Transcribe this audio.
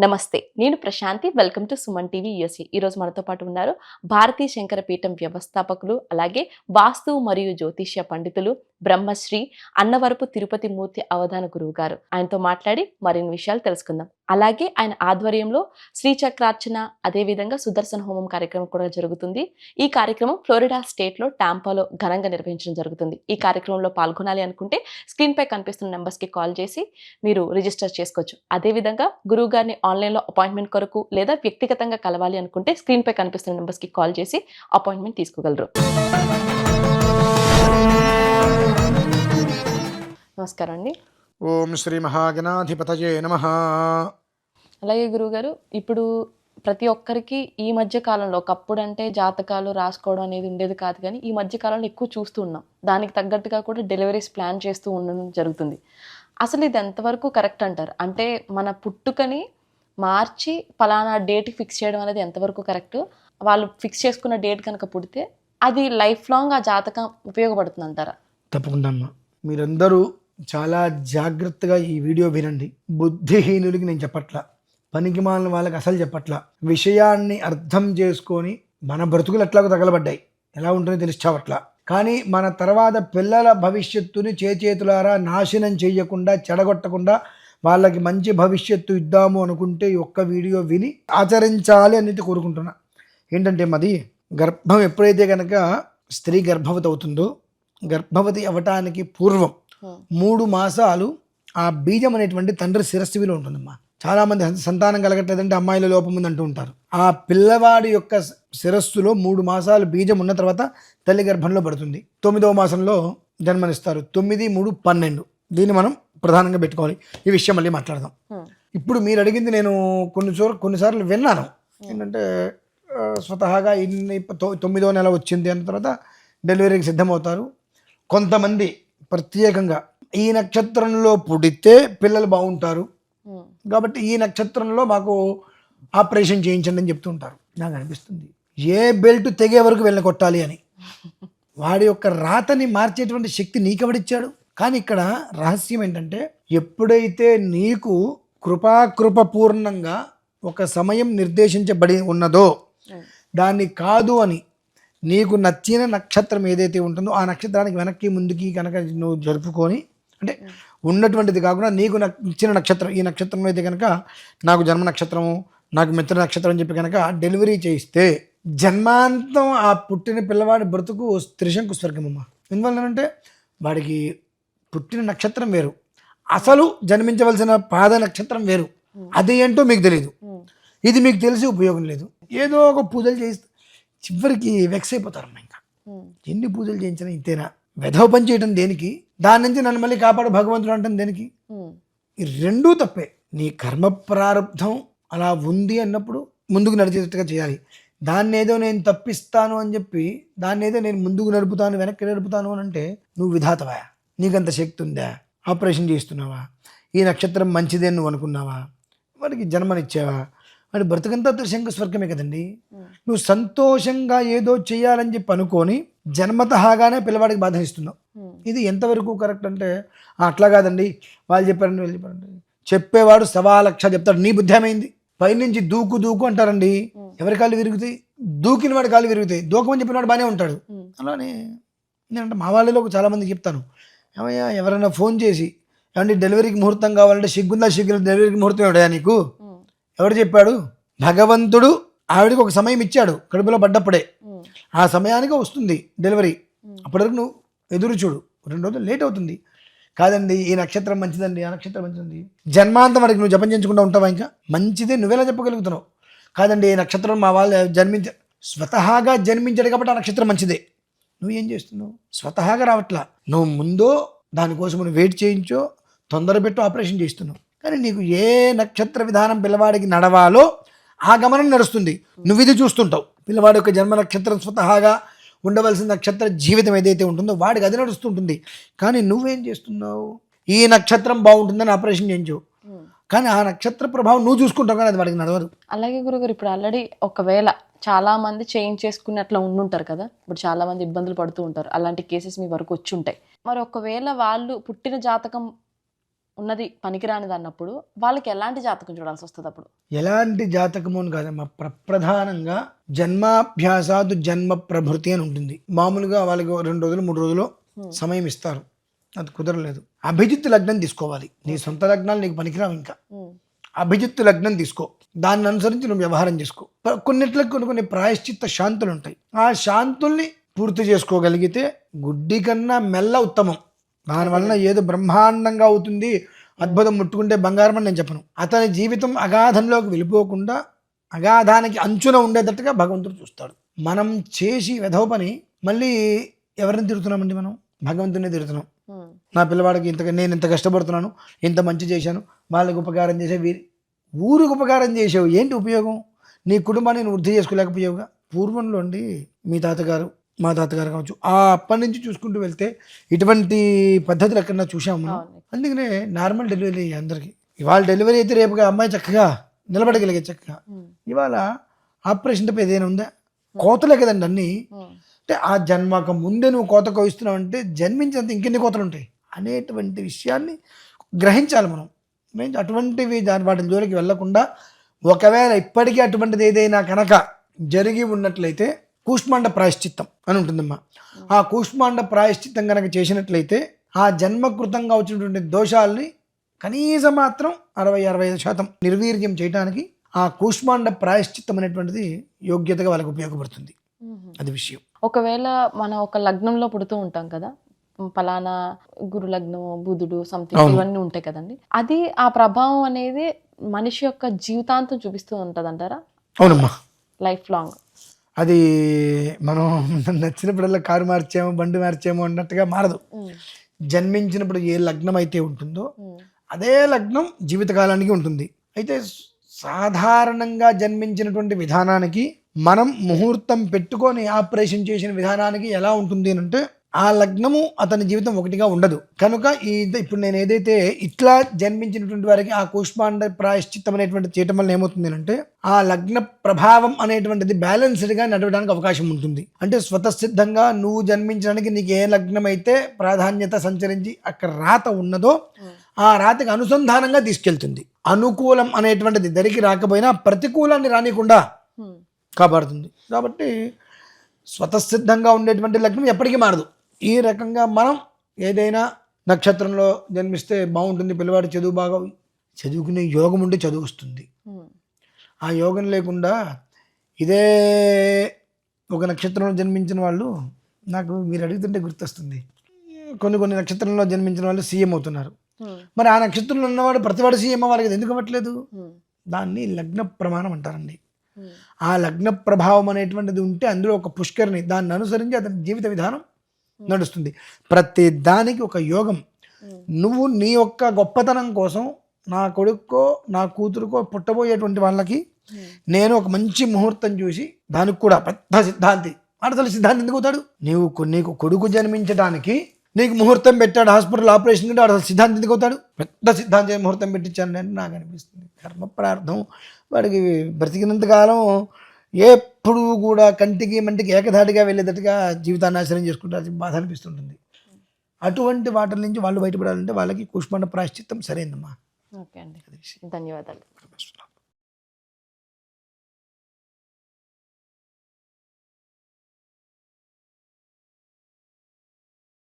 నమస్తే, నేను Prashanti. Welcome to Suman TV USA. ఈరోజు మనతో పాటు ఉన్నారు భారతీయ శంకర పీఠం వ్యవస్థాపకులు, అలాగే వాస్తు మరియు జ్యోతిష్య పండితులు, బ్రహ్మశ్రీ అన్నవరపు తిరుపతి మూర్తి అవధాన గురువు గారు. ఆయనతో మాట్లాడి మరిన్ని విషయాలు తెలుసుకుందాం. అలాగే ఆయన ఆధ్వర్యంలో శ్రీచక్రార్చన, అదేవిధంగా సుదర్శన హోమం కార్యక్రమం కూడా జరుగుతుంది. ఈ కార్యక్రమం ఫ్లోరిడా స్టేట్లో టాంపాలో ఘనంగా నిర్వహించడం జరుగుతుంది. ఈ కార్యక్రమంలో పాల్గొనాలి అనుకుంటే స్క్రీన్ పై కనిపిస్తున్న నెంబర్స్ కి కాల్ చేసి మీరు రిజిస్టర్ చేసుకోవచ్చు. అదేవిధంగా గురువు గారిని ఆన్లైన్లో అపాయింట్మెంట్ కొరకు లేదా వ్యక్తిగతంగా కలవాలి అనుకుంటే స్క్రీన్ పై కనిపిస్తున్న నెంబర్స్ కి కాల్ చేసి అపాయింట్మెంట్ తీసుకోగలరు. నమస్కారం అండి. ఓం శ్రీ మహాగణాధిపతయే నమః. అలాగే గురువుగారు, ఇప్పుడు ప్రతి ఒక్కరికి ఈ మధ్య కాలంలో, ఒకప్పుడు అంటే జాతకాలు రాసుకోవడం అనేది ఉండేది కాదు, కానీ ఈ మధ్య కాలంలో ఎక్కువ చూస్తూ ఉన్నాం. దానికి తగ్గట్టుగా కూడా డెలివరీస్ ప్లాన్ చేస్తూ ఉండడం జరుగుతుంది. అసలు ఇది ఎంతవరకు కరెక్ట్ అంటారు? అంటే మన పుట్టుకని మార్చి పలానా డేట్ ఫిక్స్ చేయడం అనేది ఎంతవరకు కరెక్ట్? వాళ్ళు ఫిక్స్ చేసుకున్న డేట్ కనుక పుడితే అది లైఫ్ లాంగ్ ఆ జాతకం ఉపయోగపడుతుంది అంటారా? తప్పకుండా అమ్మా, మీరందరూ చాలా జాగ్రత్తగా ఈ వీడియో వినండి. బుద్ధిహీనులకి నేను చెప్పట్లా, పనికి మాలిన వాళ్ళకి అసలు చెప్పట్లా. విషయాన్ని అర్థం చేసుకొని మన బ్రతుకులు ఎట్లాగో తగలబడ్డాయి, ఎలా ఉంటుందో తెలిసావట్లా. కానీ మన తర్వాత పిల్లల భవిష్యత్తుని చేతులారా నాశనం చేయకుండా, చెడగొట్టకుండా వాళ్ళకి మంచి భవిష్యత్తు ఇద్దాము అనుకుంటే ఈ ఒక్క వీడియో విని ఆచరించాలి అనేది కోరుకుంటున్నా. ఏంటంటే మాది గర్భం ఎప్పుడైతే కనుక స్త్రీ గర్భవతి అవుతుందో, గర్భవతి అవ్వటానికి పూర్వం 3 మాసాలు ఆ బీజం అనేటువంటి తండ్రి శిరస్సులో ఉంటుందమ్మా. చాలామంది సంతానం కలగట్లేదంటే అమ్మాయిల లోపం ఉంది అంటూ ఉంటారు. ఆ పిల్లవాడి యొక్క శిరస్సులో 3 మాసాలు బీజం ఉన్న తర్వాత తల్లి గర్భంలో పడుతుంది. 9వ మాసంలో జన్మనిస్తారు. 9, 3, 12 దీన్ని మనం ప్రధానంగా పెట్టుకోవాలి. ఈ విషయం మళ్ళీ మాట్లాడదాం. ఇప్పుడు మీరు అడిగింది నేను కొన్నిసార్లు విన్నాను. ఏంటంటే స్వతహాగా 9వ నెల వచ్చింది అన్న తర్వాత డెలివరీకి సిద్ధమవుతారు. కొంతమంది ప్రత్యేకంగా ఈ నక్షత్రంలో పుడితే పిల్లలు బాగుంటారు కాబట్టి ఈ నక్షత్రంలో మాకు ఆపరేషన్ చేయించండి అని చెప్తూ ఉంటారు. నాకు అనిపిస్తుంది, ఏ బెల్ట్ తెగే వరకు వెళ్ళి కొట్టాలి అని. వాడి యొక్క రాతని మార్చేటువంటి శక్తి నీకెవడిచ్చాడు? కానీ ఇక్కడ రహస్యం ఏంటంటే, ఎప్పుడైతే నీకు కృపాకృపపూర్ణంగా ఒక సమయం నిర్దేశించబడి ఉన్నదో దాన్ని కాదు అని నీకు నచ్చిన నక్షత్రం ఏదైతే ఉంటుందో ఆ నక్షత్రానికి వెనక్కి ముందుకి కనుక నువ్వు జరుపుకొని, అంటే ఉన్నటువంటిది కాకుండా నీకు నచ్చిన నక్షత్రం, ఈ నక్షత్రంలో అయితే కనుక నాకు జన్మ నక్షత్రము, నాకు మిత్ర నక్షత్రం అని చెప్పి కనుక డెలివరీ చేయిస్తే జన్మాంతం ఆ పుట్టిన పిల్లవాడి బ్రతుకు త్రిశంకు స్వర్గమమ్మ. ఎందువల్లంటే వాడికి పుట్టిన నక్షత్రం వేరు, అసలు జన్మించవలసిన పాద నక్షత్రం వేరు. అది ఏంటో మీకు తెలియదు, ఇది మీకు తెలిసి ఉపయోగం లేదు. ఏదో ఒక పూజలు చేయిస్తే చివరికి వెక్స్ అయిపోతారమ్మా. ఇంకా ఎన్ని పూజలు చేయించినా ఇంతేనా? వెధవ పని చేయటం దేనికి? దాని నుంచి నన్ను మళ్ళీ కాపాడు భగవంతుడు అంటాం దేనికి? ఈ రెండూ తప్పే. నీ కర్మ ప్రారంధం అలా ఉంది అన్నప్పుడు ముందుకు నడిచేటట్టుగా చేయాలి. దాన్ని ఏదో నేను తప్పిస్తాను అని చెప్పి, దాన్ని ఏదో నేను ముందుకు నడుపుతాను, వెనక్కి నడుపుతాను అని అంటే నువ్వు విధాతవా? నీకంత శక్తి ఉందా? ఆపరేషన్ చేస్తున్నావా? ఈ నక్షత్రం మంచిదే నువ్వు అనుకున్నావా? వాడికి జన్మనిచ్చావా? వాడి బ్రతుకంతా త్రిశంక స్వర్గమే కదండి. నువ్వు సంతోషంగా ఏదో చేయాలని చెప్పి అనుకొని జన్మతహాగానే పిల్లవాడికి బాధ ఇస్తున్నావు. ఇది ఎంతవరకు కరెక్ట్ అంటే, అట్లా కాదండి వాళ్ళు చెప్పారండి వీళ్ళు చెప్పారండి. చెప్పేవాడు 1,00,000 చెప్తాడు. నీ బుద్ధి ఏమైంది? పైనుంచి దూకు అంటారండి. ఎవరి కాళ్ళు విరుగుతాయి? దూకిన వాడి కాళ్ళు విరుగుతాయి. దూకమని చెప్పిన వాడు బాగానే ఉంటాడు. అలానే నేనంటే మా వాళ్ళలో చాలా మందికి చెప్తాను, ఏమయ్యా ఎవరైనా ఫోన్ చేసి ఏమంటే డెలివరీకి ముహూర్తం కావాలంటే సిగ్గుందా? డెలివరీకి ముహూర్తం ఎవడా నీకు? ఎవరు చెప్పాడు? భగవంతుడు ఆవిడకి ఒక సమయం ఇచ్చాడు కడుపులో పడ్డప్పుడే. ఆ సమయానికి వస్తుంది డెలివరీ. అప్పటి వరకు నువ్వు ఎదురు చూడు. 2 రోజులు లేట్ అవుతుంది. కాదండి ఈ నక్షత్రం మంచిదండి, ఆ నక్షత్రం మంచిదండి. జన్మాంతం వాడికి నువ్వు జపం చేయించకుండా ఉంటావా? ఇంకా మంచిదే నువ్వెలా చెప్పగలుగుతున్నావు? కాదండి ఈ నక్షత్రం మా వాళ్ళు స్వతహాగా జన్మించాడు కాబట్టి ఆ నక్షత్రం మంచిదే. నువ్వు ఏం చేస్తున్నావు? స్వతహాగా రావట్లా. నువ్వు ముందో దానికోసం నువ్వు వెయిట్ చేయించో, తొందర పెట్టు, ఆపరేషన్ చేస్తున్నావు. కానీ నీకు ఏ నక్షత్ర విధానం పిల్లవాడికి నడవాలో ఆ గమనం నడుస్తుంది. నువ్వు ఇది చూస్తుంటావు. పిల్లవాడి యొక్క జన్మ నక్షత్రం స్వతహాగా ఉండవలసిన నక్షత్ర జీవితం ఏదైతే ఉంటుందో వాడికి అది నడుస్తుంటుంది. కానీ నువ్వేం చేస్తున్నావు? ఈ నక్షత్రం బాగుంటుందని ఆపరేషన్ చేయించవు, కానీ ఆ నక్షత్ర ప్రభావం నువ్వు చూసుకుంటావు, కానీ అది వాడికి నడవదు. అలాగే గురుగారు, ఇప్పుడు ఆల్రెడీ ఒకవేళ చాలా మంది చేంజ్ చేసుకుని అట్లా ఉండుంటారు కదా, ఇప్పుడు చాలా మంది ఇబ్బందులు పడుతూ ఉంటారు. అలాంటి కేసెస్ మీ వరకు వచ్చి ఉంటాయి. మరి ఒకవేళ వాళ్ళు పుట్టిన జాతకం ఉన్నది పనికిరానిది అన్నప్పుడు వాళ్ళకి ఎలాంటి జాతకం చూడాల్సి వస్తుంది అప్పుడు? ఎలాంటి జాతకము అని కాదమ్మా, ప్రధానంగా జన్మాభ్యాసాదు జన్మ ప్రభృతి అని ఉంటుంది. మామూలుగా వాళ్ళకి 2 రోజులు 3 రోజులు సమయం ఇస్తారు, అది కుదరలేదు. అభిజిత్ లగ్నం తీసుకోవాలి. నీ సొంత లగ్నాలు నీకు పనికిరావు. ఇంకా అభిజిత్ లగ్నం తీసుకో, దాన్ని అనుసరించి నువ్వు వ్యవహారం చేసుకో. కొన్నిట్లకు కొన్ని ప్రాయశ్చిత్త శాంతులు ఉంటాయి. ఆ శాంతుల్ని పూర్తి చేసుకోగలిగితే గుడ్డి కన్నా మెల్ల ఉత్తమం. దానివలన ఏదో బ్రహ్మాండంగా అవుతుంది, అద్భుతం, ముట్టుకుంటే బంగారం అని నేను చెప్పను. అతని జీవితం అగాధంలోకి వెళ్ళిపోకుండా అగాధానికి అంచున ఉండేటట్టుగా భగవంతుడు చూస్తాడు. మనం చేసి వెధవ పని మళ్ళీ ఎవరిని తిరుగుతున్నామండి? మనం భగవంతుడిని తిరుగుతున్నాం. నా పిల్లవాడికి నేను ఇంత కష్టపడుతున్నాను, ఇంత మంచి చేశాను, వాళ్ళకి ఉపకారం చేసే, ఊరికి ఉపకారం చేసావు, ఏంటి ఉపయోగం? నీ కుటుంబాన్ని నువ్వు వృద్ధి చేసుకోలేకపోయావుగా. పూర్వంలో అండి మీ తాతగారు, మా తాతగారు కావచ్చు, ఆ అప్పటి నుంచి చూసుకుంటూ వెళ్తే ఇటువంటి పద్ధతులు ఎక్కడన్నా చూసాము మనం. అందుకనే నార్మల్ డెలివరీ అందరికీ. ఇవాళ డెలివరీ అయితే రేపుగా అమ్మాయి చక్కగా నిలబడగలిగే చక్కగా. ఇవాళ ఆపరేషన్ తప్ప ఏదైనా ఉందా? కోతలే కదండి అన్నీ. అంటే ఆ జన్మకు ముందే నువ్వు కోత కోయిస్తున్నావు అంటే జన్మించినంత ఇంకెన్ని కోతలు ఉంటాయి అనేటువంటి విషయాన్ని గ్రహించాలి మనం. అటువంటివి వాటి జోలికి వెళ్లకుండా, ఒకవేళ ఇప్పటికీ అటువంటిది ఏదైనా కనుక జరిగి ఉన్నట్లయితే కూష్మాండ ప్రాయశ్చిత్తం అని ఉంటుందమ్మా. ఆ కూష్మాండ ప్రాయశ్చిత్తం కనుక చేసినట్లయితే ఆ జన్మకృతంగా వచ్చినటువంటి దోషాలని కనీసం మాత్రం 60-65% నిర్వీర్యం చేయడానికి ఆ కూష్మాండ ప్రాయశ్చిత్తం అనేటువంటిది యోగ్యతగా వాళ్ళకి ఉపయోగపడుతుంది. అది విషయం. ఒకవేళ మనం ఒక లగ్నంలో పుడుతూ ఉంటాం కదా, పలానా గురు లగ్నం, బుధుడు, సంథింగ్ ఇవన్నీ ఉంటాయి కదండి, అది ఆ ప్రభావం అనేది మనిషి యొక్క జీవితాంతం చూపిస్తూ ఉంటుంది అంటారా? అవునమ్మా, లైఫ్ లాంగ్. అది మనం నచ్చినప్పుడల్లా కారు మార్చేమో, బండి మార్చేమో అన్నట్టుగా మారదు. జన్మించినప్పుడు ఏ లగ్నం అయితే ఉంటుందో అదే లగ్నం జీవితకాలానికి ఉంటుంది. అయితే సాధారణంగా జన్మించినటువంటి విధానానికి మనం ముహూర్తం పెట్టుకొని ఆపరేషన్ చేసిన విధానానికి ఎలా ఉంటుంది అంటే ఆ లగ్నము అతని జీవితం ఒకటిగా ఉండదు. కనుక ఇప్పుడు నేను ఏదైతే ఇట్లా జన్మించినటువంటి వారికి ఆ కూష్మాండ ప్రాయశ్చిత్తం అనేటువంటి చేయటం వల్ల ఏమవుతుంది అంటే ఆ లగ్న ప్రభావం అనేటువంటిది బ్యాలెన్స్డ్గా నడవడానికి అవకాశం ఉంటుంది. అంటే స్వతసిద్ధంగా నువ్వు జన్మించడానికి నీకు ఏ లగ్నం అయితే ప్రాధాన్యత సంచరించి అక్కడ రాత ఉన్నదో ఆ రాతకి అనుసంధానంగా తీసుకెళ్తుంది. అనుకూలం అనేటువంటిది దరికి రాకపోయినా ప్రతికూలాన్ని రానికుండా కాపాడుతుంది. కాబట్టి స్వతసిద్ధంగా ఉండేటువంటి లగ్నం ఎప్పటికీ మారదు. ఈ రకంగా మనం ఏదైనా నక్షత్రంలో జన్మిస్తే బాగుంటుంది, పిల్లవాడు చదువు బాగా చదువుకునే యోగం ఉంటే చదువు వస్తుంది. ఆ యోగం లేకుండా ఇదే ఒక నక్షత్రంలో జన్మించిన వాళ్ళు, నాకు మీరు అడుగుతుంటే గుర్తొస్తుంది, కొన్ని నక్షత్రంలో జన్మించిన వాళ్ళు సీఎం అవుతున్నారు. మరి ఆ నక్షత్రంలో ఉన్నవాడు ప్రతివాడు సీఎం అవ్వాలి కదా, ఎందుకు అవ్వట్లేదు? దాన్ని లగ్న ప్రమాణం అంటారండి. ఆ లగ్న ప్రభావం అనేటువంటిది ఉంటే అందులో ఒక పుష్కరిణి, దాన్ని అనుసరించి అతని జీవిత విధానం నడుస్తుంది. ప్రతి దానికి ఒక యోగం. నువ్వు నీ యొక్క గొప్పతనం కోసం నా కొడుకో నా కూతురుకో పుట్టబోయేటువంటి వాళ్ళకి నేను ఒక మంచి ముహూర్తం చూసి, దానికి కూడా పెద్ద సిద్ధాంతి, అసలు సిద్ధాంతి ఎందుకు అవుతాడు? నీకు కొడుకు జన్మించడానికి నీకు ముహూర్తం పెట్టాడు, హాస్పిటల్ ఆపరేషన్ కంటే వాడు అసలు సిద్ధాంతి ఎందుకు అవుతాడు? పెద్ద సిద్ధాంతి ముహూర్తం పెట్టించాను నేను, నాకు అనిపిస్తుంది కర్మ ప్రార్థం. వాడికి బ్రతికినంతకాలం ఎప్పుడు కూడా కంటికి మంటికి ఏకధాటిగా వెళ్ళేటట్టుగా జీవితాన్ని నాశనం చేసుకుంటారు, బాధ అనిపిస్తుంటుంది. అటువంటి వాటి నుంచి వాళ్ళు బయటపడాలంటే వాళ్ళకి కూష్మాండ ప్రాయశ్చిత్తం సరైనమ్మా. ఓకే అండి, ధన్యవాదాలు.